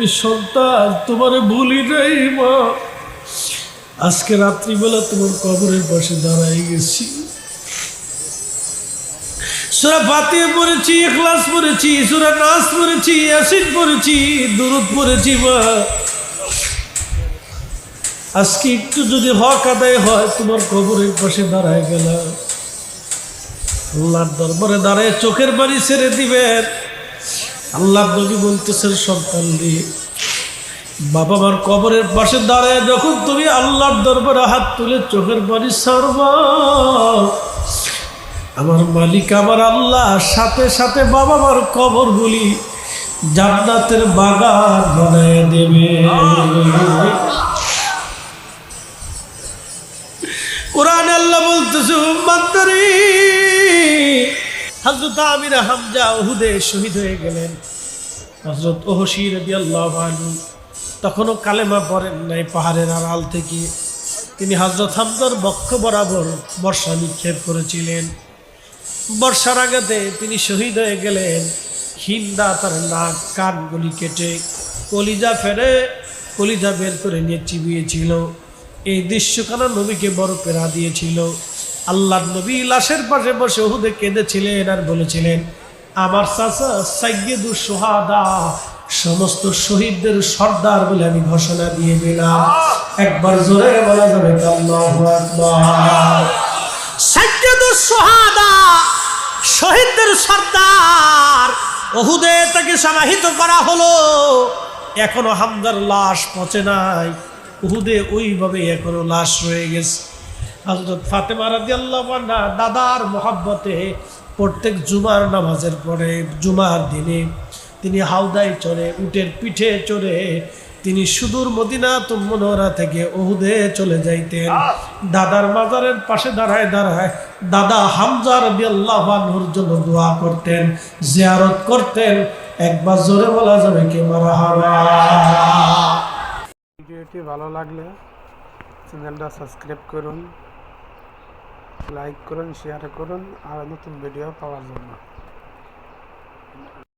তুমি সন্তান, তোমারে ভুলি নাই মা। আজকে রাত্রিবেলা তোমার কবরের পাশে দাঁড়াই গেছি। সূরা ফাতিহা পড়েছি, ইখলাস পড়েছি, সূরা নাস পড়েছি, ইয়াসিন পড়েছি, দুরূদ পড়েছি মা। আজকে একটু যদি হক আদায় হয়, তোমার কবরের পাশে দাঁড়ায় গেলাম। আল্লাহর দরবারে দাঁড়ায় চোখের পানি ছেড়ে দিবেন। আল্লাহর নবী বলতেছেন, সন্তান রে, বাবা মার কবরের পাশে দাঁড়ায় যখন তুমি আল্লাহর দরবারে হাত তুলে চোখের পানি ছাড়বা, আমার মালিক আমার আল্লাহ সাথে সাথে বাবা মার কবরগুলি জান্নাতের বাগান বানায় দেবে। কোরআনে আল্লাহ বলতেছে, উম্মতরি, হযরত আমির হামজা উহুদে শহীদ হয়ে গেলেন। হযরত ওহসী রাদিয়াল্লাহু আনহু তখনও কালেমা পড়েন নাই। পাহাড়ের আড়াল থেকে তিনি হযরত হামজার বক্ষ বরাবর বর্ষা নিক্ষেপ করেছিলেন। বর্ষার আঘাতে তিনি শহীদ হয়ে গেলেন। হিন্দা তার নাক কানগুলি কেটে কলিজা বের করে নিয়ে চিবিয়েছিল। এই দৃশ্যখানা নবীকে বড় পেরা দিয়েছিল। আল্লাহর নবী লাশের পাশে বসে উহুদে কেঁদেছিলেন আর বলেছিলেন, আমার চাচা সাইয়্যিদুশ শুহাদা, সমস্ত শহীদদের সর্দার বলে আমি ঘোষণা দিয়ে দিলাম। একবার জোরে বলা যাবে আল্লাহু আকবার। সাইয়্যিদুশ শুহাদা, শহীদদের সর্দার, উহুদে তাকে সমাহিত করা হলো। এখনো হামজার লাশ পচে নাই। উহুদে ওইভাবে এখনো লাশ রয়ে গেছে। হযরত ফাতেমা রাদিয়াল্লাহু আনহা দাদার মহব্বতে প্রত্যেক জুমার নামাজের পরে জুমার দিনে তিনি হাওদায় চড়ে, উটের পিঠে চড়ে তিনি সুদূর মদিনাতুল মুনাওয়ারা থেকে উহুদে চলে যাইতেন। দাদার মাজারের পাশে দাঁড়ায় দাঁড়ায় দাদা হামজা রাদিয়াল্লাহু আনহুর জন্য দোয়া করতেন, জিয়ারত করতেন। একবার জোরে বলা যাবে কি মারহাবা। ভিডিওটি ভালো লাগলে চ্যানেলটা সাবস্ক্রাইব করুন, লাইক করুন, শেয়ার করুন আর নতুন ভিডিও পাওয়ার জন্য।